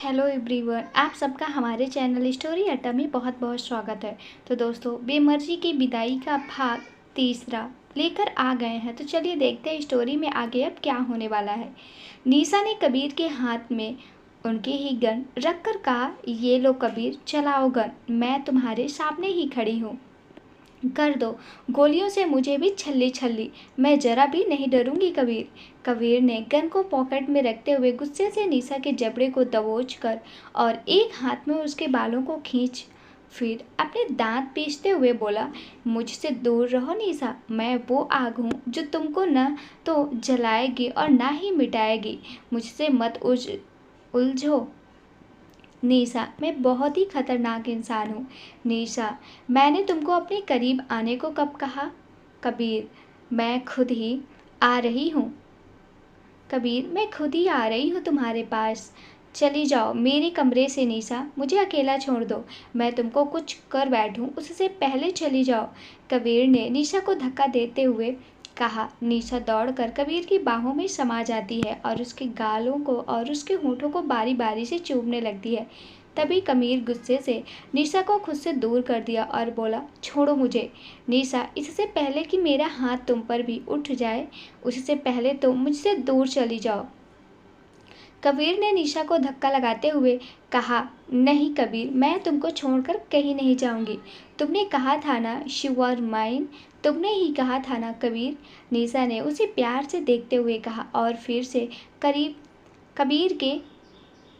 Hello everyone, आप सबका हमारे चैनल स्टोरी अड्डा में बहुत बहुत स्वागत है। तो दोस्तों, बेमर्जी की विदाई का भाग तीसरा लेकर आ गए हैं। तो चलिए देखते हैं स्टोरी में आगे अब क्या होने वाला है। निशा ने कबीर के हाथ में उनके ही गन रखकर कहा, ये लो कबीर, चलाओ गन, मैं तुम्हारे सामने ही खड़ी हूँ। कर दो गोलियों से मुझे भी छल्ली छल्ली, मैं जरा भी नहीं डरूंगी कबीर। कबीर ने गन को पॉकेट में रखते हुए गुस्से से निशा के जबड़े को दबोच कर और एक हाथ में उसके बालों को खींच फिर अपने दांत पीसते हुए बोला, मुझसे दूर रहो निशा, मैं वो आग हूँ जो तुमको न तो जलाएगी और ना ही मिटाएगी। मुझसे मत उलझो निशा, मैं बहुत ही खतरनाक इंसान हूँ। निशा, मैंने तुमको अपने करीब आने को कब कहा? कबीर, मैं खुद ही आ रही हूँ। कबीर, मैं खुद ही आ रही हूँ तुम्हारे पास। चली जाओ मेरे कमरे से निशा, मुझे अकेला छोड़ दो। मैं तुमको कुछ कर बैठूं उससे पहले चली जाओ। कबीर ने निशा को धक्का देते हुए कहा। निशा दौड़कर कबीर की बाहों में समा जाती है और उसके गालों को और उसके होठों को बारी बारी से चूमने लगती है। तभी कबीर गुस्से से निशा को खुद से दूर कर दिया और बोला, छोड़ो मुझे। निशा, इससे पहले कि मेरा हाथ तुम पर भी उठ जाए, उससे पहले तुम मुझसे दूर चली जाओ। कबीर ने निशा को धक्का लगाते हुए कहा, नहीं कबीर, मैं तुमको छोड़कर कहीं नहीं जाऊंगी। तुमने कहा था ना, यू आर माइन। तुमने ही कहा था ना कबीर। निशा ने उसे प्यार से देखते हुए कहा और फिर से करीब कबीर के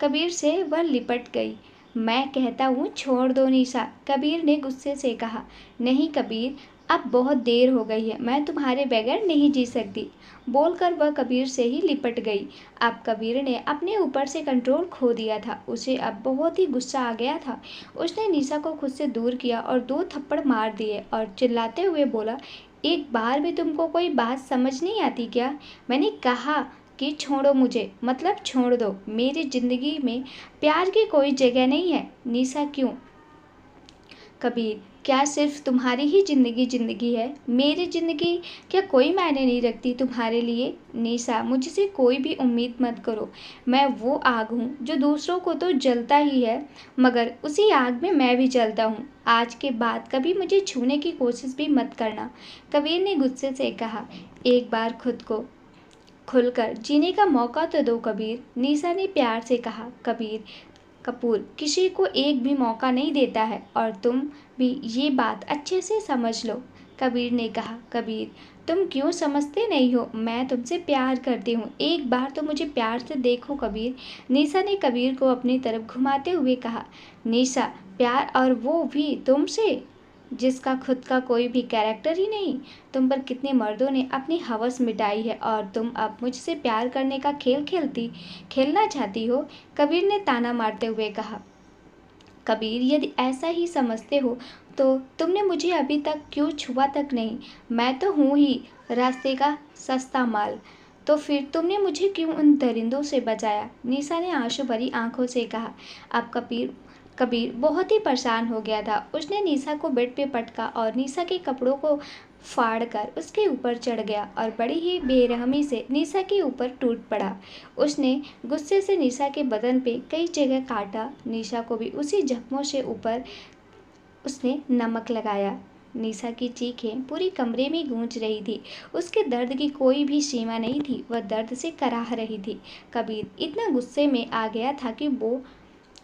कबीर से वह लिपट गई। मैं कहता हूँ छोड़ दो निशा, कबीर ने गुस्से से कहा। नहीं कबीर, अब बहुत देर हो गई है, मैं तुम्हारे बगैर नहीं जी सकती। बोलकर वह कबीर से ही लिपट गई। अब कबीर ने अपने ऊपर से कंट्रोल खो दिया था। उसे अब बहुत ही गुस्सा आ गया था। उसने निशा को खुद से दूर किया और 2 थप्पड़ मार दिए और चिल्लाते हुए बोला, एक बार भी तुमको कोई बात समझ नहीं आती क्या? मैंने कहा कि छोड़ो मुझे, मतलब छोड़ दो। मेरी जिंदगी में प्यार की कोई जगह नहीं है। निशा, क्यों? कबीर, क्या सिर्फ तुम्हारी ही जिंदगी है? मेरी जिंदगी क्या कोई मायने नहीं रखती तुम्हारे लिए? निशा, मुझसे कोई भी उम्मीद मत करो। मैं वो आग हूँ जो दूसरों को तो जलता ही है, मगर उसी आग में मैं भी जलता हूँ। आज के बाद कभी मुझे छूने की कोशिश भी मत करना। कबीर ने गुस्से से कहा। एक बार खुद को खुलकर जीने का मौका तो दो कबीर, निशा ने प्यार से कहा। कबीर कपूर किसी को एक भी मौका नहीं देता है और तुम भी ये बात अच्छे से समझ लो, कबीर ने कहा। कबीर, तुम क्यों समझते नहीं हो? मैं तुमसे प्यार करती हूँ, एक बार तो मुझे प्यार से देखो कबीर। निशा ने कबीर को अपनी तरफ घुमाते हुए कहा। निशा, प्यार, और वो भी तुमसे, जिसका खुद का कोई भी कैरेक्टर ही नहीं। तुम पर कितने मर्दों ने अपनी हवस मिटाई है और तुम अब मुझसे प्यार करने का खेलना चाहती हो, कबीर ने ताना मारते हुए कहा। कबीर, यदि ऐसा ही समझते हो तो तुमने मुझे अभी तक क्यों छुआ तक नहीं? मैं तो हूँ ही रास्ते का सस्ता माल। तो फिर तुमने मुझे क्यों उन दरिंदों से बचाया? निशा ने आंसू भरी आंखों से कहा। अब कबीर बहुत ही परेशान हो गया था। उसने निशा को बेड पे पटका और निशा के कपड़ों को फाड़कर उसके ऊपर चढ़ गया और बड़ी ही बेरहमी से निशा के ऊपर टूट पड़ा। उसने गुस्से से निशा के बदन पे कई जगह काटा। निशा को भी उसी जख्मों से ऊपर उसने नमक लगाया। निशा की चीखें पूरी कमरे में गूंज रही थी। उसके दर्द की कोई भी सीमा नहीं थी, वह दर्द से कराह रही थी। कबीर इतना गुस्से में आ गया था कि वो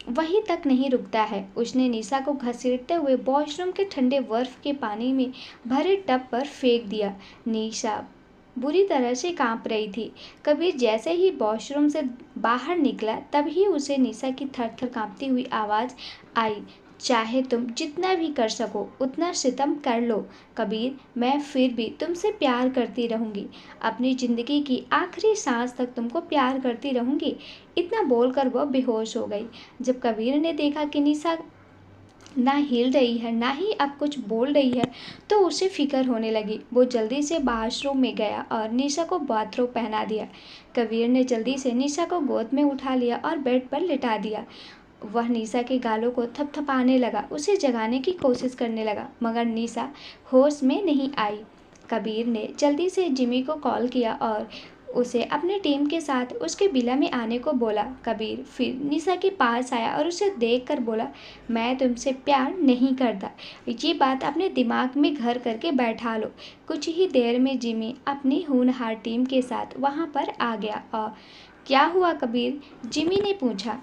वहीं तक नहीं रुकता है। उसने निशा को घसीटते हुए वॉशरूम के ठंडे बर्फ के पानी में भरे टब पर फेंक दिया। निशा बुरी तरह से कांप रही थी। कबीर जैसे ही वॉशरूम से बाहर निकला तभी उसे निशा की थर-थर कांपती हुई आवाज़ आई, चाहे तुम जितना भी कर सको उतना सितम कर लो कबीर, मैं फिर भी तुमसे प्यार करती रहूंगी। अपनी जिंदगी की आखिरी सांस तक तुमको प्यार करती रहूंगी। इतना बोलकर वह बेहोश हो गई। जब कबीर ने देखा कि निशा ना हिल रही है ना ही अब कुछ बोल रही है तो उसे फिक्र होने लगी। वो जल्दी से वॉशरूम में गया और निशा को बाथरोब पहना दिया। कबीर ने जल्दी से निशा को गोद में उठा लिया और बेड पर लिटा दिया। वह निशा के गालों को थपथपाने लगा, उसे जगाने की कोशिश करने लगा, मगर निशा होश में नहीं आई। कबीर ने जल्दी से जिमी को कॉल किया और उसे अपनी टीम के साथ उसके विला में आने को बोला। कबीर फिर निशा के पास आया और उसे देखकर बोला, मैं तुमसे प्यार नहीं करता। ये बात अपने दिमाग में घर करके बैठा लो। कुछ ही देर में जिमी अपनी होनहार टीम के साथ वहां पर आ गया। और क्या हुआ कबीर? जिमी ने पूछा।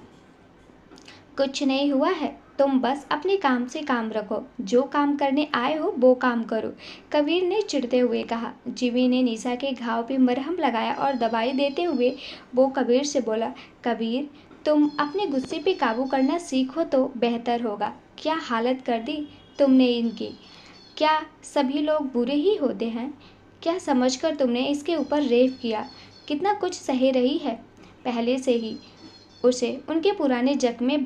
कुछ नहीं हुआ है, तुम बस अपने काम से काम रखो, जो काम करने आए हो वो काम करो, कबीर ने चिढ़ते हुए कहा। जिमी ने निशा के घाव पे मरहम लगाया और दवाई देते हुए वो कबीर से बोला, कबीर तुम अपने गुस्से पे काबू करना सीखो तो बेहतर होगा। क्या हालत कर दी तुमने इनकी? क्या सभी लोग बुरे ही होते हैं? क्या समझकर तुमने इसके ऊपर रेप किया? कितना कुछ सहे रही है पहले से ही। उसे उनके पुराने जख्मे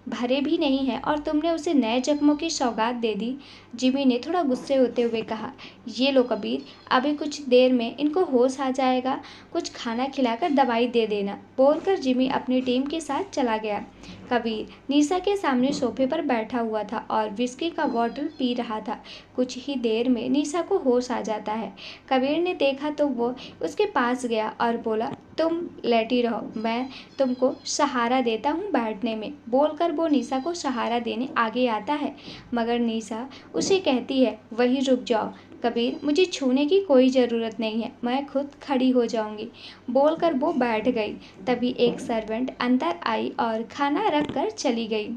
भरे भी नहीं हैं और तुमने उसे नए जख्मों की सौगात दे दी। जिमी ने थोड़ा गुस्से होते हुए कहा। ये लो कबीर, अभी कुछ देर में इनको होश आ जाएगा, कुछ खाना खिलाकर दवाई दे देना, बोलकर जिमी अपनी टीम के साथ चला गया। कबीर निशा के सामने सोफे पर बैठा हुआ था और विस्की का बॉटल पी रहा था। कुछ ही देर में निशा को होश आ जाता है। कबीर ने देखा तो वो उसके पास गया और बोला, तुम लेटी रहो, मैं तुमको सहारा देता हूँ बैठने में, बोलकर वो निशा को सहारा देने आगे आता है। मगर निशा उसे कहती है, वहीं रुक जाओ कबीर, मुझे छूने की कोई ज़रूरत नहीं है, मैं खुद खड़ी हो जाऊंगी, बोलकर वो बैठ गई। तभी एक सर्वेंट अंदर आई और खाना रख कर चली गई।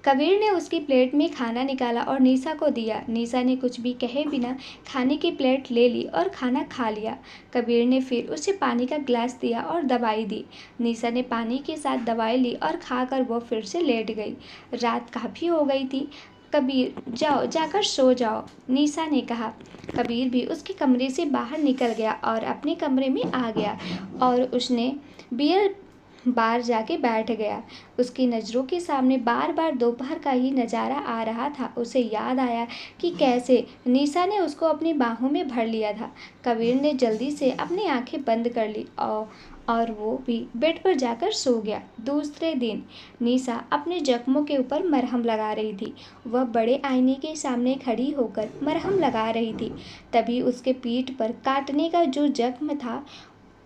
कबीर ने उसकी प्लेट में खाना निकाला और निशा को दिया। निशा ने कुछ भी कहे बिना खाने की प्लेट ले ली और खाना खा लिया। कबीर ने फिर उसे पानी का ग्लास दिया और दवाई दी। निशा ने पानी के साथ दवाई ली और खाकर वो फिर से लेट गई। रात काफ़ी हो गई थी। कबीर जाओ, जाकर सो जाओ, निशा ने कहा। कबीर भी उसके कमरे से बाहर निकल गया और अपने कमरे में आ गया और उसने बियर बार जाके बैठ गया। उसकी नज़रों के सामने बार बार दोपहर का ही नज़ारा आ रहा था। उसे याद आया कि कैसे निशा ने उसको अपनी बाहों में भर लिया था। कबीर ने जल्दी से अपनी आंखें बंद कर ली और वो भी बेड पर जाकर सो गया। दूसरे दिन निशा अपने जख्मों के ऊपर मरहम लगा रही थी। वह बड़े आईने के सामने खड़ी होकर मरहम लगा रही थी। तभी उसके पीठ पर काटने का जो जख्म था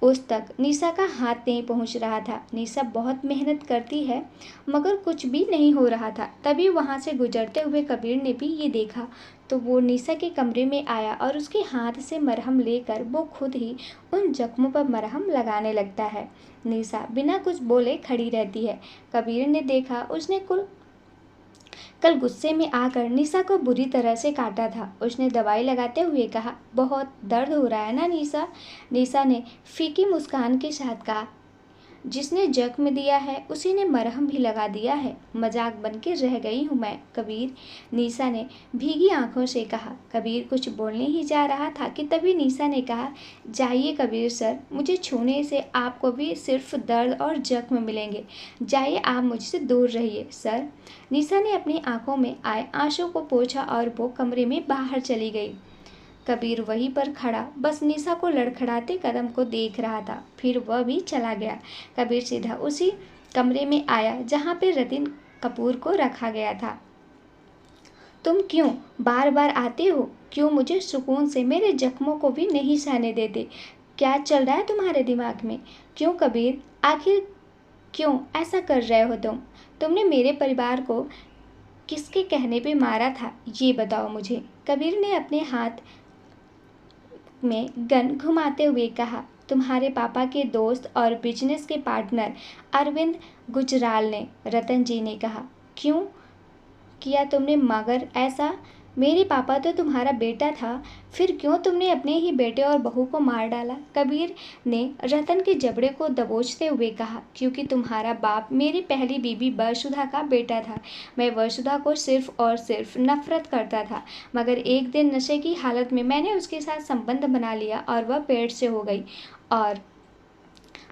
उस तक निशा का हाथ नहीं पहुंच रहा था। निशा बहुत मेहनत करती है मगर कुछ भी नहीं हो रहा था। तभी वहां से गुजरते हुए कबीर ने भी ये देखा तो वो निशा के कमरे में आया और उसके हाथ से मरहम लेकर वो खुद ही उन जख्मों पर मरहम लगाने लगता है। निशा बिना कुछ बोले खड़ी रहती है। कबीर ने देखा उसने कल गुस्से में आकर निशा को बुरी तरह से काटा था। उसने दवाई लगाते हुए कहा, बहुत दर्द हो रहा है ना निशा? निशा ने फीकी मुस्कान के साथ कहा, जिसने जख्म दिया है उसी ने मरहम भी लगा दिया है, मजाक बन के रह गई हूँ मैं कबीर, निशा ने भीगी आंखों से कहा। कबीर कुछ बोलने ही जा रहा था कि तभी निशा ने कहा, जाइए कबीर सर, मुझे छूने से आपको भी सिर्फ दर्द और जख्म मिलेंगे, जाइए आप मुझसे दूर रहिए सर। निशा ने अपनी आंखों में आए आंसू को पोंछा और वो कमरे में बाहर चली गई। कबीर वहीं पर खड़ा बस निशा को लड़खड़ाते कदम को देख रहा था। फिर वह भी चला गया। कबीर सीधा उसी कमरे में आया जहाँ पे रतिन कपूर को रखा गया था। तुम क्यों बार बार आते हो? क्यों मुझे सुकून से मेरे जख्मों को भी नहीं सहने देते? क्या चल रहा है तुम्हारे दिमाग में? क्यों कबीर, आखिर क्यों ऐसा कर रहे हो तुमने मेरे परिवार को किसके कहने पे मारा था, ये बताओ मुझे। कबीर ने अपने हाथ में गन घुमाते हुए कहा, तुम्हारे पापा के दोस्त और बिजनेस के पार्टनर अरविंद गुजराल ने, रतन जी ने कहा। क्यों किया तुमने? मगर ऐसा, मेरे पापा तो तुम्हारा बेटा था, फिर क्यों तुमने अपने ही बेटे और बहू को मार डाला? कबीर ने रतन के जबड़े को दबोचते हुए कहा, क्योंकि तुम्हारा बाप मेरी पहली बीबी वसुधा का बेटा था। मैं वसुधा को सिर्फ और सिर्फ नफरत करता था, मगर एक दिन नशे की हालत में मैंने उसके साथ संबंध बना लिया और वह पेट से हो गई और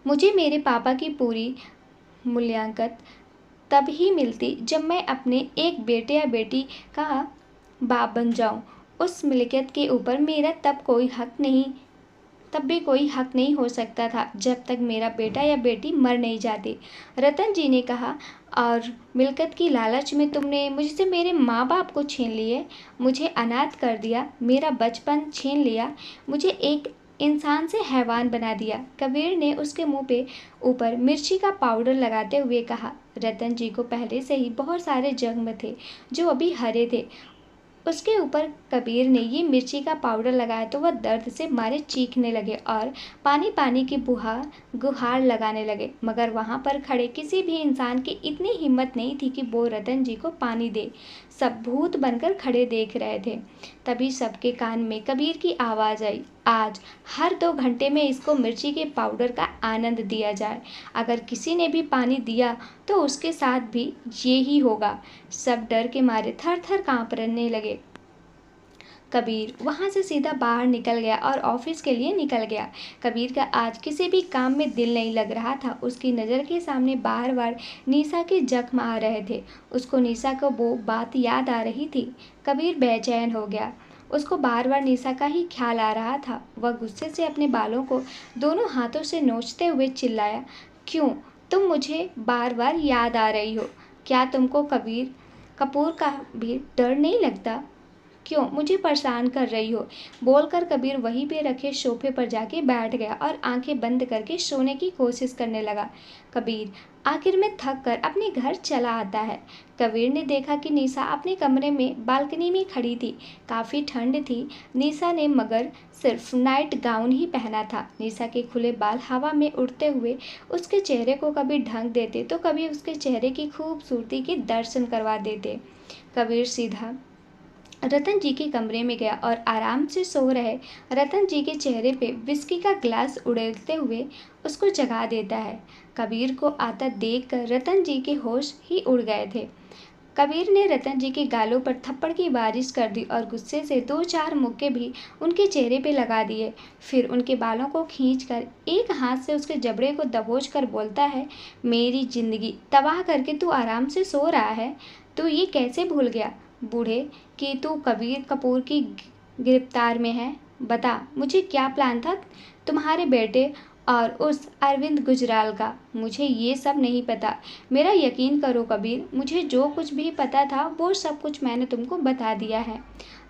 मुझे मेरे पापा की पूरी मूल्यांकन तब ही मिलती जब मैं अपने एक बेटे या बेटी का बाप बन जाऊं। उस मिल्कियत के ऊपर मेरा तब भी कोई हक नहीं हो सकता था जब तक मेरा बेटा या बेटी मर नहीं जाती, रतन जी ने कहा। और मिल्कियत की लालच में तुमने मुझसे मेरे माँ बाप को छीन लिए, मुझे अनाथ कर दिया, मेरा बचपन छीन लिया, मुझे एक इंसान से हैवान बना दिया। कबीर ने उसके मुंह पे ऊपर मिर्ची का पाउडर लगाते हुए कहा। रतन जी को पहले से ही बहुत सारे जख्म थे जो अभी हरे थे। उसके ऊपर कबीर ने ये मिर्ची का पाउडर लगाया तो वह दर्द से मारे चीखने लगे और पानी पानी की गुहार लगाने लगे, मगर वहां पर खड़े किसी भी इंसान की इतनी हिम्मत नहीं थी कि वो रतन जी को पानी दे। सब भूत बनकर खड़े देख रहे थे। तभी सबके कान में कबीर की आवाज़ आई, आज हर 2 घंटे में इसको मिर्ची के पाउडर का आनंद दिया जाए। अगर किसी ने भी पानी दिया तो उसके साथ भी ये ही होगा। सब डर के मारे थर थर कांपने लगे। कबीर वहां से सीधा बाहर निकल गया और ऑफिस के लिए निकल गया। कबीर का आज किसी भी काम में दिल नहीं लग रहा था। उसकी नज़र के सामने बार बार निशा के जख्म आ रहे थे। उसको निशा को वो बात याद आ रही थी। कबीर बेचैन हो गया। उसको बार बार निशा का ही ख्याल आ रहा था। वह गुस्से से अपने बालों को दोनों हाथों से नोचते हुए चिल्लाया, क्यों तुम मुझे बार बार याद आ रही हो? क्या तुमको कबीर कपूर का भी डर नहीं लगता? क्यों मुझे परेशान कर रही हो? बोलकर कबीर वहीं पे रखे सोफे पर जाके बैठ गया और आंखें बंद करके सोने की कोशिश करने लगा। कबीर आखिर में थक कर अपने घर चला आता है। कबीर ने देखा कि निशा अपने कमरे में बालकनी में खड़ी थी। काफ़ी ठंड थी। निशा ने मगर सिर्फ नाइट गाउन ही पहना था। निशा के खुले बाल हवा में उड़ते हुए उसके चेहरे को कभी ढक देते तो कभी उसके चेहरे की खूबसूरती के दर्शन करवा देते। कबीर सीधा रतन जी के कमरे में गया और आराम से सो रहे रतन जी के चेहरे पे विस्की का ग्लास उड़ेलते हुए उसको जगा देता है। कबीर को आता देखकर रतन जी के होश ही उड़ गए थे। कबीर ने रतन जी के गालों पर थप्पड़ की बारिश कर दी और गुस्से से 2-4 मुक्के भी उनके चेहरे पे लगा दिए। फिर उनके बालों को खींचकर एक हाथ से उसके जबड़े को दबोच कर बोलता है, मेरी जिंदगी तबाह करके तू आराम से सो रहा है? तू ये कैसे भूल गया बूढ़े कि तू कबीर कपूर की गिरफ्तार में है? बता मुझे क्या प्लान था तुम्हारे बेटे और उस अरविंद गुजराल का? मुझे ये सब नहीं पता। मेरा यकीन करो कबीर, मुझे जो कुछ भी पता था वो सब कुछ मैंने तुमको बता दिया है,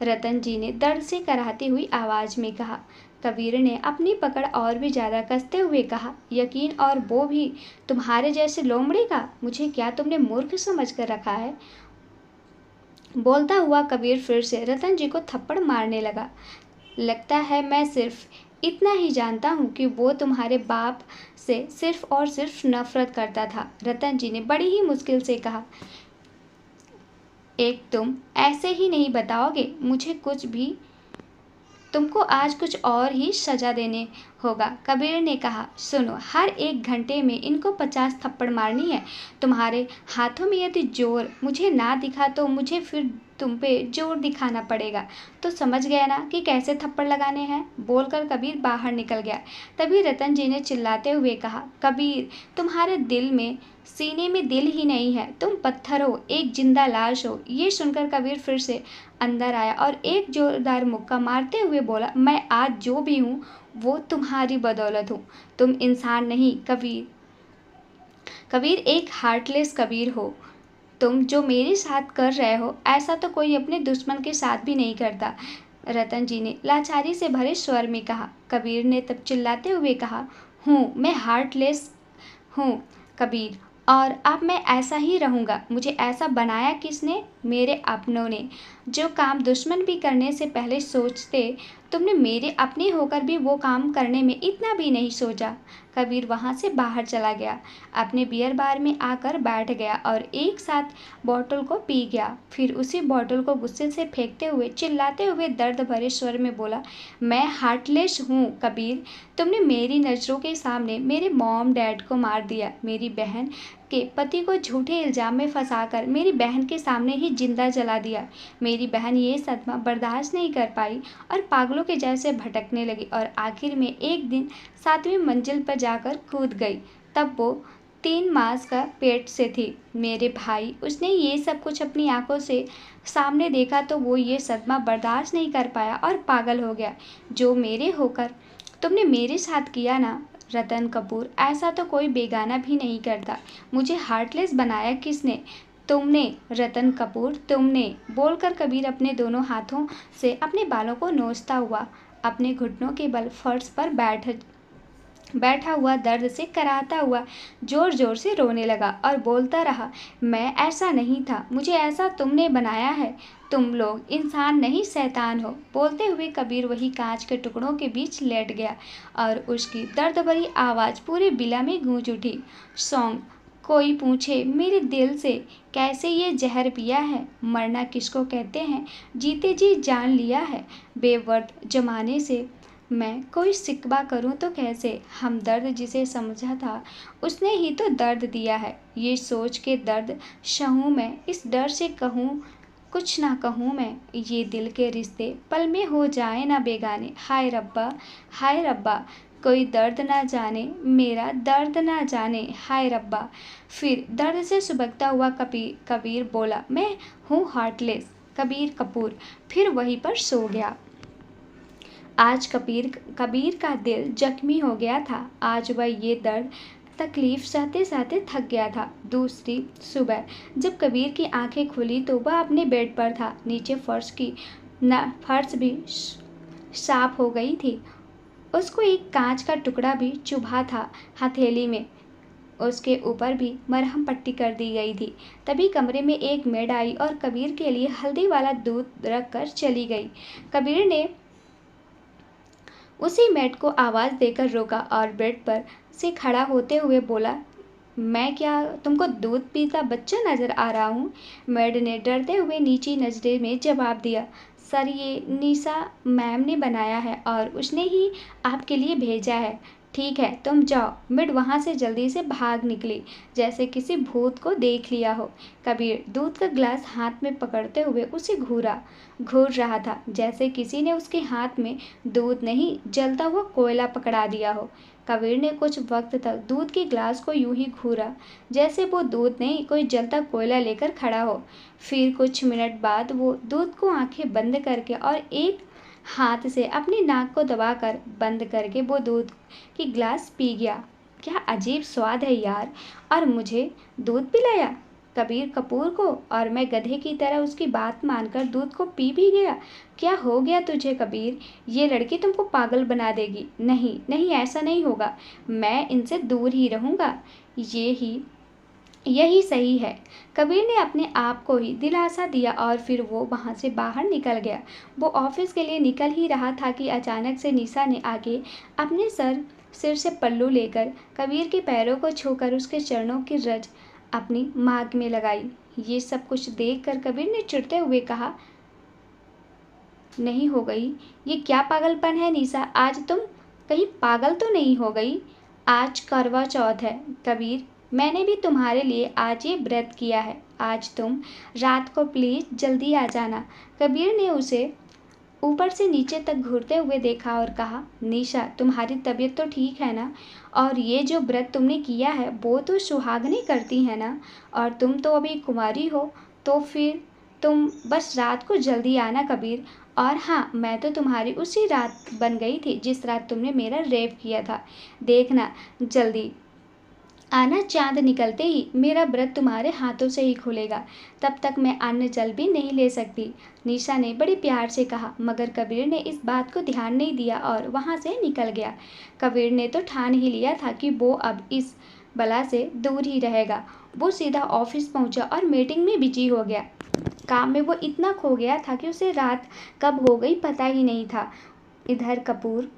रतन जी ने दर्द से कराहती हुई आवाज़ में कहा। कबीर ने अपनी पकड़ और भी ज़्यादा कसते हुए कहा, यकीन और वो भी तुम्हारे जैसे लोमड़ी का? मुझे क्या तुमने मूर्ख समझ कर रखा है? बोलता हुआ कबीर फिर से रतन जी को थप्पड़ मारने लगा। लगता है मैं सिर्फ इतना ही जानता हूँ कि वो तुम्हारे बाप से सिर्फ और सिर्फ नफरत करता था, रतन जी ने बड़ी ही मुश्किल से कहा। एक तुम ऐसे ही नहीं बताओगे मुझे कुछ भी, तुमको आज कुछ और ही सजा देने होगा, कबीर ने कहा। सुनो, हर 1 घंटे में इनको 50 थप्पड़ मारनी है। तुम्हारे हाथों में यदि जोर मुझे ना दिखा तो मुझे फिर तुम पे जोर दिखाना पड़ेगा। तो समझ गया ना कि कैसे थप्पड़ लगाने हैं? बोलकर कबीर बाहर निकल गया। तभी रतन जी ने चिल्लाते हुए कहा, कबीर तुम्हारे दिल में सीने में दिल ही नहीं है, तुम पत्थर हो, एक जिंदा लाश हो। ये सुनकर कबीर फिर से अंदर आया और एक जोरदार मुक्का मारते हुए बोला, मैं आज जो भी हूँ वो तुम्हारी बदौलत हूँ। तुम इंसान नहीं कबीर, कबीर एक हार्टलेस कबीर हो। तुम जो मेरे साथ कर रहे हो ऐसा तो कोई अपने दुश्मन के साथ भी नहीं करता, रतन जी ने लाचारी से भरे स्वर में कहा। कबीर ने तब चिल्लाते हुए कहा, मैं हार्टलेस हूँ कबीर, और अब मैं ऐसा ही रहूँगा। मुझे ऐसा बनाया किसने? मेरे अपनों ने। जो काम दुश्मन भी करने से पहले सोचते, तुमने मेरे अपने होकर भी वो काम करने में इतना भी नहीं सोचा। कबीर वहाँ से बाहर चला गया, अपने बियर बार में आकर बैठ गया और एक साथ बोतल को पी गया। फिर उसी बोतल को गुस्से से फेंकते हुए चिल्लाते हुए दर्द भरे स्वर में बोला, मैं हार्टलेस हूँ कबीर। तुमने मेरी नज़रों के सामने मेरे मॉम डैड को मार दिया, मेरी बहन के पति को झूठे इल्ज़ाम में फंसाकर मेरी बहन के सामने ही जिंदा जला दिया। मेरी बहन ये सदमा बर्दाश्त नहीं कर पाई और पागलों के जैसे भटकने लगी और आखिर में एक दिन 7वीं मंजिल पर जाकर कूद गई। तब वो 3 मास का पेट से थी। मेरे भाई, उसने ये सब कुछ अपनी आंखों से सामने देखा तो वो ये सदमा बर्दाश्त नहीं कर पाया और पागल हो गया। जो मेरे होकर तुमने मेरे साथ किया ना रतन कपूर, ऐसा तो कोई बेगाना भी नहीं करता। मुझे हार्टलेस बनाया किसने? तुमने रतन कपूर, तुमने। बोलकर कबीर अपने दोनों हाथों से अपने बालों को नोचता हुआ अपने घुटनों के बल फर्श पर बैठा हुआ दर्द से कराहता हुआ जोर जोर से रोने लगा और बोलता रहा, मैं ऐसा नहीं था, मुझे ऐसा तुमने बनाया है। तुम लोग इंसान नहीं शैतान हो। बोलते हुए कबीर वही कांच के टुकड़ों के बीच लेट गया और उसकी दर्द भरी आवाज़ पूरे बिला में गूंज उठी। सॉन्ग। कोई पूछे मेरे दिल से, कैसे ये जहर पिया है, मरना किसको कहते हैं, जीते जी जान लिया है, बेवर्द जमाने से मैं कोई शिकवा करूं तो कैसे, हमदर्द जिसे समझा था उसने ही तो दर्द दिया है। ये सोच के दर्द सहूं मैं, इस डर से कहूं कुछ ना कहूं मैं, ये दिल के रिश्ते पल में हो जाए ना बेगाने। हाय रब्बा, हाय रब्बा, कोई दर्द ना जाने, मेरा दर्द ना जाने, हाय रब्बा। फिर दर्द से सुबकता हुआ कबीर बोला, मैं हूँ हार्टलेस कबीर कपूर। फिर वहीं पर सो गया। आज कबीर का दिल जख्मी हो गया था। आज वह ये दर्द तकलीफ सहते सहते थक गया था। दूसरी सुबह जब कबीर की आंखें खुली तो वह अपने बेड पर था। नीचे फर्श भी साफ हो गई थी। उसको एक कांच का टुकड़ा भी चुभा था हथेली में। उसके ऊपर भी मरहम पट्टी कर दी गई थी। तभी कमरे में एक मेड आई और कबीर के लिए हल्दी वाला दूध रख कर चली गई। कबीर ने उसी मेड को आवाज़ देकर रोका और बेड पर से खड़ा होते हुए बोला, मैं क्या तुमको दूध पीता बच्चा नजर आ रहा हूँ? मेड ने डरते हुए नीची नजरे में जवाब दिया, सर ये निशा मैम ने बनाया है और उसने ही आपके लिए भेजा है। ठीक है तुम जाओ। मिड वहाँ से जल्दी से भाग निकली जैसे किसी भूत को देख लिया हो। कबीर दूध का गिलास हाथ में पकड़ते हुए उसे घूर रहा था जैसे किसी ने उसके हाथ में दूध नहीं जलता हुआ कोयला पकड़ा दिया हो। कबीर ने कुछ वक्त तक दूध के गिलास को यूं ही घूरा जैसे वो दूध नहीं कोई जलता कोयला लेकर खड़ा हो। फिर कुछ मिनट बाद वो दूध को आंखें बंद करके और एक हाथ से अपनी नाक को दबाकर बंद करके वो दूध की गिलास पी गया। क्या अजीब स्वाद है यार, और मुझे दूध पिलाया कबीर कपूर को, और मैं गधे की तरह उसकी बात मानकर दूध को पी भी गया। क्या हो गया तुझे कबीर? ये लड़की तुमको पागल बना देगी। नहीं नहीं ऐसा नहीं होगा, मैं इनसे दूर ही रहूँगा। यही सही है। कबीर ने अपने आप को ही दिलासा दिया और फिर वो वहाँ से बाहर निकल गया। वो ऑफिस के लिए निकल ही रहा था कि अचानक से निशा ने आके अपने सिर से पल्लू लेकर कबीर के पैरों को छूकर उसके चरणों की रज अपनी मांग में लगाई। ये सब कुछ देखकर कबीर ने चिढ़ते हुए कहा, नहीं हो गई, ये क्या पागलपन है निशा, आज तुम कहीं पागल तो नहीं हो गई? आज करवा चौथ है कबीर, मैंने भी तुम्हारे लिए आज ये व्रत किया है। आज तुम रात को प्लीज़ जल्दी आ जाना। कबीर ने उसे ऊपर से नीचे तक घूरते हुए देखा और कहा, निशा तुम्हारी तबीयत तो ठीक है ना? और ये जो व्रत तुमने किया है वो तो सुहागनें करती है ना? और तुम तो अभी कुंवारी हो, तो फिर तुम बस रात को जल्दी आना कबीर। और हाँ, मैं तो तुम्हारी उसी रात बन गई थी जिस रात तुमने मेरा रेप किया था। देखना जल्दी आना, चांद निकलते ही मेरा व्रत तुम्हारे हाथों से ही खुलेगा। तब तक मैं अन्न जल भी नहीं ले सकती, निशा ने बड़े प्यार से कहा। मगर कबीर ने इस बात को ध्यान नहीं दिया और वहाँ से निकल गया। कबीर ने तो ठान ही लिया था कि वो अब इस बला से दूर ही रहेगा। वो सीधा ऑफिस पहुँचा और मीटिंग में बिजी हो गया। काम में वो इतना खो गया था कि उसे रात कब हो गई पता ही नहीं था। इधर कपूर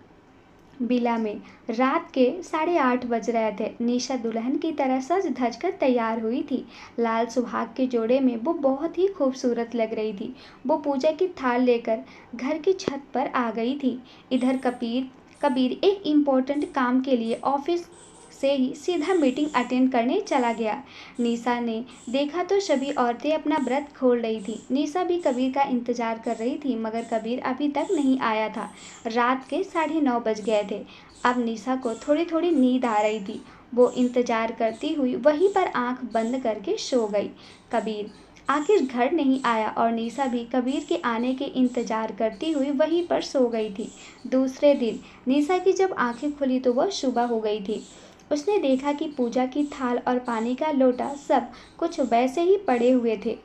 बिला में रात के 8:30 बज रहे थे। निशा दुल्हन की तरह सज धज कर तैयार हुई थी। लाल सुहाग के जोड़े में वो बहुत ही खूबसूरत लग रही थी। वो पूजा की थाल लेकर घर की छत पर आ गई थी। इधर कबीर एक इम्पोर्टेंट काम के लिए ऑफिस से ही सीधा मीटिंग अटेंड करने चला गया। निशा ने देखा तो सभी औरतें अपना व्रत खोल रही थी। निशा भी कबीर का इंतजार कर रही थी मगर कबीर अभी तक नहीं आया था। रात के 9:30 बज गए थे। अब निशा को थोड़ी थोड़ी नींद आ रही थी। वो इंतजार करती हुई वहीं पर आंख बंद करके सो गई। कबीर आखिर घर नहीं आया और निशा भी कबीर के आने के इंतजार करती हुई वहीं पर सो गई थी। दूसरे दिन निशा की जब आंखें खुली तो वह सुबह हो गई थी। उसने देखा कि पूजा की थाल और पानी का लोटा सब कुछ वैसे ही पड़े हुए थे।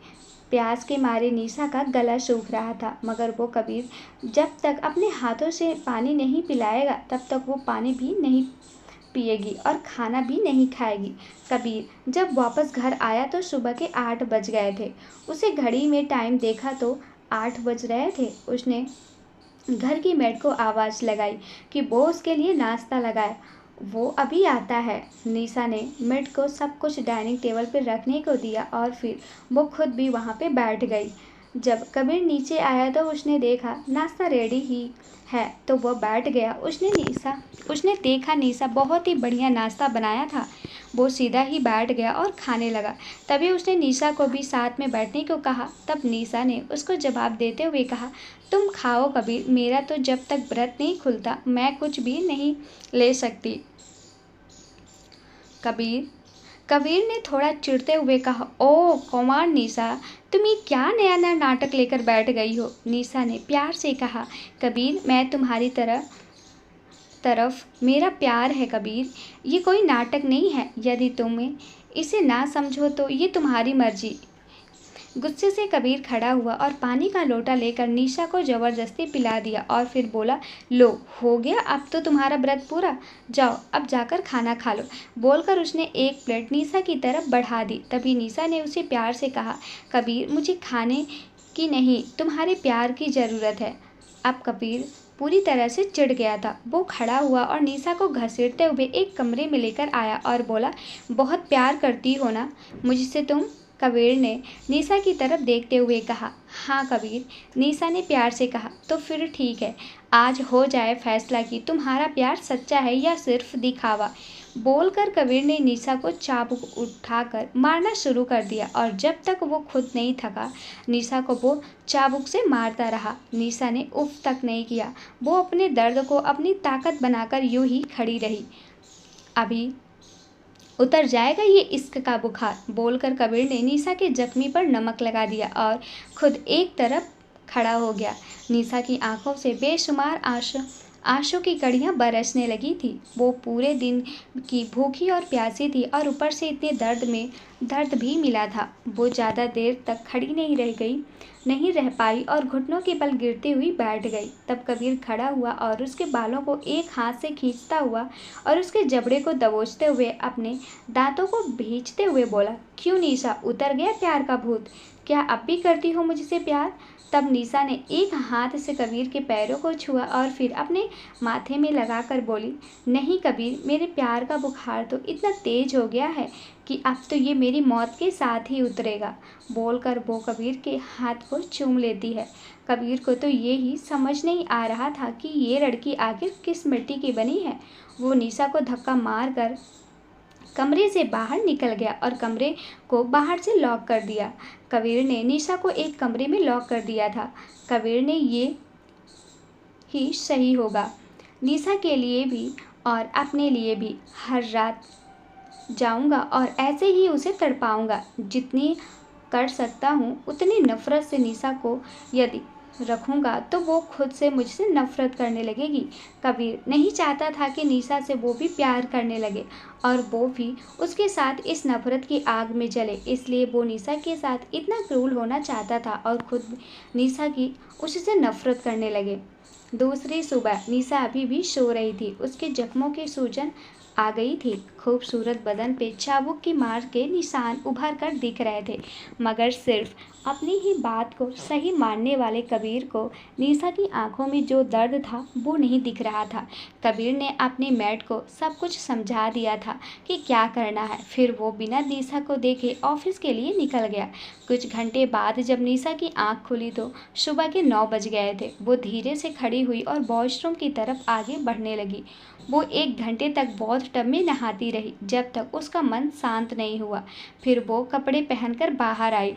प्यास के मारे निशा का गला सूख रहा था, मगर वो कबीर जब तक अपने हाथों से पानी नहीं पिलाएगा तब तक वो पानी भी नहीं पिएगी और खाना भी नहीं खाएगी। कबीर जब वापस घर आया तो सुबह के 8 बज गए थे। उसे घड़ी में टाइम देखा तो 8 बज रहे थे। उसने घर की मेड को आवाज़ लगाई कि वो उसके लिए नाश्ता लगाए, वो अभी आता है। निशा ने मेड को सब कुछ डाइनिंग टेबल पर रखने को दिया और फिर वो खुद भी वहाँ पे बैठ गई। जब कबीर नीचे आया तो उसने देखा नाश्ता रेडी ही है तो वह बैठ गया। उसने देखा निशा बहुत ही बढ़िया नाश्ता बनाया था। वो सीधा ही बैठ गया और खाने लगा। तभी उसने निशा को भी साथ में बैठने को कहा। तब निशा ने उसको जवाब देते हुए कहा, तुम खाओ कबीर, मेरा तो जब तक व्रत नहीं खुलता मैं कुछ भी नहीं ले सकती। कबीर ने थोड़ा चिढ़ते हुए कहा, ओ कौमार निशा, तुम ये क्या नया नया नाटक लेकर बैठ गई हो। निशा ने प्यार से कहा, कबीर मैं तुम्हारी तरफ मेरा प्यार है कबीर, ये कोई नाटक नहीं है। यदि तुम्हें इसे ना समझो तो ये तुम्हारी मर्जी। गुस्से से कबीर खड़ा हुआ और पानी का लोटा लेकर निशा को जबरदस्ती पिला दिया और फिर बोला, लो हो गया अब तो तुम्हारा व्रत पूरा, जाओ अब जाकर खाना खा लो। बोलकर उसने एक प्लेट निशा की तरफ बढ़ा दी। तभी निशा ने उसे प्यार से कहा, कबीर मुझे खाने की नहीं तुम्हारे प्यार की ज़रूरत है। अब कबीर पूरी तरह से चिढ़ गया था। वो खड़ा हुआ और निशा को घसीटते हुए एक कमरे में लेकर आया और बोला, बहुत प्यार करती हो ना मुझसे तुम। कबीर ने निशा की तरफ देखते हुए कहा, हाँ कबीर। निशा ने प्यार से कहा, तो फिर ठीक है, आज हो जाए फैसला कि तुम्हारा प्यार सच्चा है या सिर्फ दिखावा। बोलकर कबीर ने निशा को चाबुक उठाकर मारना शुरू कर दिया और जब तक वो खुद नहीं थका निशा को वो चाबुक से मारता रहा। निशा ने उफ तक नहीं किया। वो अपने दर्द को अपनी ताकत बनाकर यूं ही खड़ी रही। अभी उतर जाएगा ये इश्क का बुखार, बोलकर कबीर ने निशा के जख्मी पर नमक लगा दिया और खुद एक तरफ खड़ा हो गया। निशा की आंखों से बेशुमार आंसू की कड़ियाँ बरसने लगी थी। वो पूरे दिन की भूखी और प्यासी थी और ऊपर से इतने दर्द भी मिला था। वो ज़्यादा देर तक खड़ी नहीं रह पाई और घुटनों के बल गिरती हुई बैठ गई। तब कबीर खड़ा हुआ और उसके बालों को एक हाथ से खींचता हुआ और उसके जबड़े को दबोचते हुए अपने दांतों को भींचते हुए बोला, क्यों निशा, उतर गया प्यार का भूत? क्या अब भी करती हो मुझसे प्यार? तब निशा ने एक हाथ से कबीर के पैरों को छुआ और फिर अपने माथे में लगाकर बोली, नहीं कबीर, मेरे प्यार का बुखार तो इतना तेज हो गया है कि अब तो ये मेरी मौत के साथ ही उतरेगा। बोलकर वो कबीर के हाथ को चूम लेती है। कबीर को तो ये ही समझ नहीं आ रहा था कि ये लड़की आखिर किस मिट्टी की बनी है। वो निशा को धक्का मार कर कमरे से बाहर निकल गया और कमरे को बाहर से लॉक कर दिया। कबीर ने निशा को एक कमरे में लॉक कर दिया था। कबीर ने ये ही सही होगा, निशा के लिए भी और अपने लिए भी। हर रात जाऊंगा और ऐसे ही उसे तड़पाऊंगा। जितनी कर सकता हूँ उतनी नफरत से निशा को यदि रखूंगा तो वो खुद से मुझसे नफरत करने लगेगी। कबीर नहीं चाहता था कि निशा से वो भी प्यार करने लगे और वो भी उसके साथ इस नफरत की आग में जले। इसलिए वो निशा के साथ इतना क्रूर होना चाहता था और खुद निशा की उससे नफरत करने लगे। दूसरी सुबह निशा अभी भी सो रही थी। उसके जख्मों की सूजन आ गई थी। खूबसूरत बदन पे चाबुक की मार के निशान उभर कर दिख रहे थे, मगर सिर्फ अपनी ही बात को सही मानने वाले कबीर को निशा की आंखों में जो दर्द था वो नहीं दिख रहा था। कबीर ने अपनी मेड को सब कुछ समझा दिया था कि क्या करना है। फिर वो बिना निशा को देखे ऑफिस के लिए निकल गया। कुछ घंटे बाद जब निशा की आंख खुली तो सुबह के 9 बज गए थे। वो धीरे से खड़ी हुई और वॉशरूम की तरफ आगे बढ़ने लगी। वो 1 घंटे तक बॉथ टब में नहाती रही जब तक उसका मन शांत नहीं हुआ। फिर वो कपड़े पहनकर बाहर आई।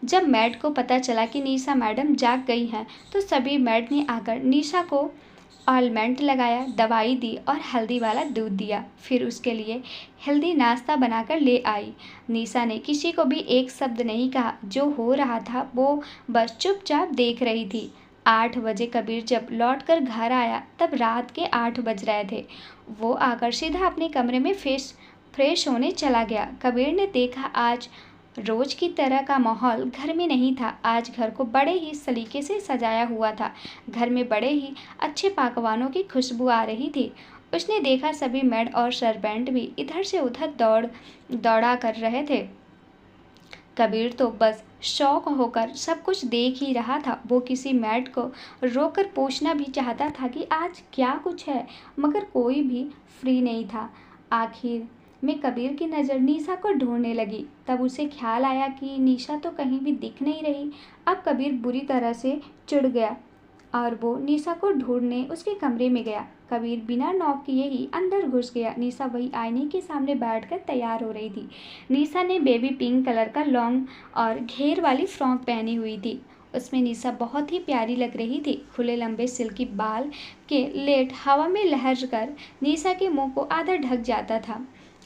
जब मेड को पता चला कि निशा मैडम जाग गई हैं तो सभी मेड ने आकर निशा को ऑलमेंट लगाया, दवाई दी और हल्दी वाला दूध दिया। फिर उसके लिए हेल्दी नाश्ता बनाकर ले आई। निशा ने किसी को भी एक शब्द नहीं कहा। जो हो रहा था वो बस चुपचाप देख रही थी। 8 बजे कबीर जब लौटकर घर आया तब रात के 8 बज रहे थे। वो आकर सीधा अपने कमरे में फ्रेश होने चला गया। कबीर ने देखा आज रोज की तरह का माहौल घर में नहीं था। आज घर को बड़े ही सलीके से सजाया हुआ था। घर में बड़े ही अच्छे पकवानों की खुशबू आ रही थी। उसने देखा सभी मेड और सर्वेंट भी इधर से उधर दौड़ा कर रहे थे। कबीर तो बस शौक होकर सब कुछ देख ही रहा था। वो किसी मेड को रोककर पूछना भी चाहता था कि आज क्या कुछ है, मगर कोई भी फ्री नहीं था। आखिर में कबीर की नज़र निशा को ढूंढने लगी। तब उसे ख्याल आया कि निशा तो कहीं भी दिख नहीं रही। अब कबीर बुरी तरह से चिढ़ गया और वो निशा को ढूंढने उसके कमरे में गया। कबीर बिना नॉक किए ही अंदर घुस गया। निशा वही आईने के सामने बैठकर तैयार हो रही थी। निशा ने बेबी पिंक कलर का लॉन्ग और घेर वाली फ्रॉक पहनी हुई थी। उसमें निशा बहुत ही प्यारी लग रही थी। खुले लंबे सिल्की बाल के लेट हवा में लहर कर निशा के मुंह को आधा ढक जाता था।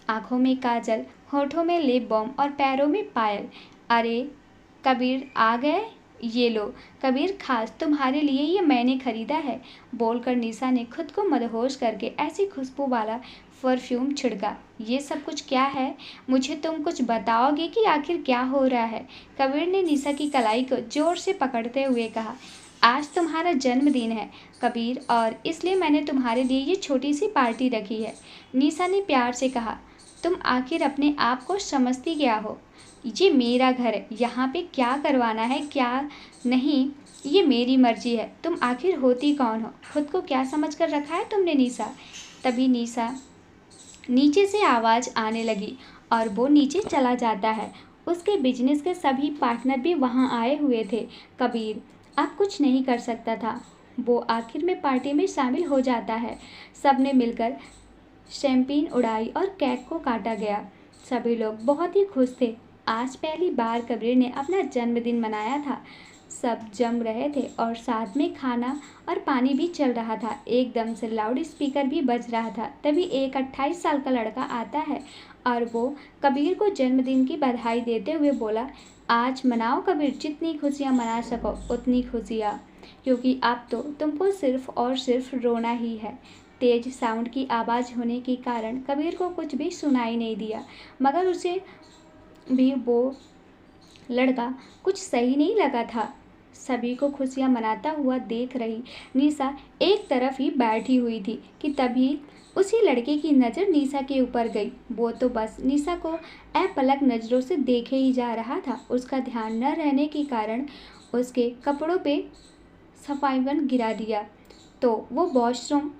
आंखों में काजल, होठों में लिप बाम और पैरों में पायल। अरे कबीर आ गए, ये लो कबीर, खास तुम्हारे लिए ये मैंने खरीदा है, बोलकर निशा ने खुद को मदहोश करके ऐसी खुशबू वाला परफ्यूम छिड़का। ये सब कुछ क्या है, मुझे तुम कुछ बताओगे कि आखिर क्या हो रहा है? कबीर ने निशा की कलाई को जोर से पकड़ते हुए कहा। आज तुम्हारा जन्मदिन है कबीर, और इसलिए मैंने तुम्हारे लिए ये छोटी सी पार्टी रखी है, निशा ने प्यार से कहा। तुम आखिर अपने आप को समझती क्या हो? ये मेरा घर है, यहाँ पे क्या करवाना है क्या नहीं ये मेरी मर्जी है। तुम आखिर होती कौन हो? खुद को क्या समझ कर रखा है तुमने निशा? तभी निशा नीचे से आवाज़ आने लगी और वो नीचे चला जाता है। उसके बिजनेस के सभी पार्टनर भी वहाँ आए हुए थे। कबीर अब कुछ नहीं कर सकता था। वो आखिर में पार्टी में शामिल हो जाता है। सबने मिलकर शैम्पेन उड़ाई और केक को काटा गया। सभी लोग बहुत ही खुश थे। आज पहली बार कबीर ने अपना जन्मदिन मनाया था। सब जम रहे थे और साथ में खाना और पानी भी चल रहा था। एकदम से लाउड स्पीकर भी बज रहा था। तभी एक 28 साल का लड़का आता है और वो कबीर को जन्मदिन की बधाई देते हुए बोला, आज मनाओ कबीर, जितनी खुशियाँ मना सको उतनी खुशियाँ, क्योंकि अब तो तुमको सिर्फ और सिर्फ रोना ही है। तेज साउंड की आवाज़ होने के कारण कबीर को कुछ भी सुनाई नहीं दिया, मगर उसे भी वो लड़का कुछ सही नहीं लगा था। सभी को खुशियाँ मनाता हुआ देख रही निशा एक तरफ ही बैठी हुई थी कि तभी उसी लड़के की नज़र निशा के ऊपर गई। वो तो बस निशा को अपलक नज़रों से देखे ही जा रहा था। उसका ध्यान न रहने के कारण उसके कपड़ों पे सफाईवन गिरा दिया तो वो वॉशरूम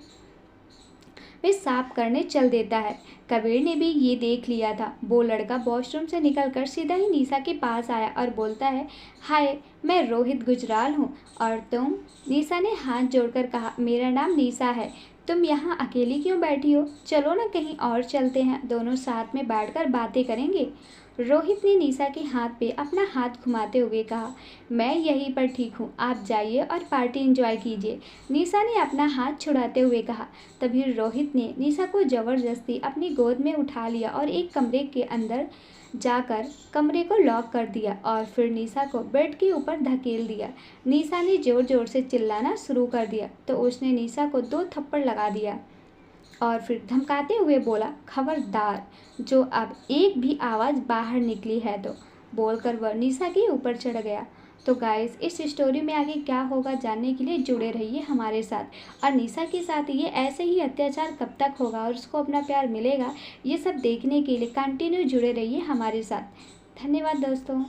वे साफ करने चल देता है। कबीर ने भी ये देख लिया था। वो लड़का वॉशरूम से निकलकर सीधा ही निशा के पास आया और बोलता है, हाय, मैं रोहित गुजराल हूँ। और तुम? निशा ने हाथ जोड़कर कहा, मेरा नाम निशा है। तुम यहाँ अकेली क्यों बैठी हो? चलो ना कहीं और चलते हैं, दोनों साथ में बैठकर बातें करेंगे। रोहित ने निशा के हाथ पे अपना हाथ घुमाते हुए कहा, मैं यहीं पर ठीक हूँ, आप जाइए और पार्टी एंजॉय कीजिए। निशा ने अपना हाथ छुड़ाते हुए कहा। तभी रोहित ने निशा को ज़बरदस्ती अपनी गोद में उठा लिया और एक कमरे के अंदर जाकर कमरे को लॉक कर दिया और फिर निशा को बेड के ऊपर धकेल दिया। निशा ने ज़ोर ज़ोर से चिल्लाना शुरू कर दिया तो उसने निशा को 2 थप्पड़ लगा दिया और फिर धमकाते हुए बोला, खबरदार, जो अब एक भी आवाज़ बाहर निकली है तो, बोलकर वह निशा के ऊपर चढ़ गया। तो गाइस, इस स्टोरी में आगे क्या होगा जानने के लिए जुड़े रहिए हमारे साथ। और निशा के साथ ये ऐसे ही अत्याचार कब तक होगा और उसको अपना प्यार मिलेगा, ये सब देखने के लिए कंटिन्यू जुड़े रहिए हमारे साथ। धन्यवाद दोस्तों।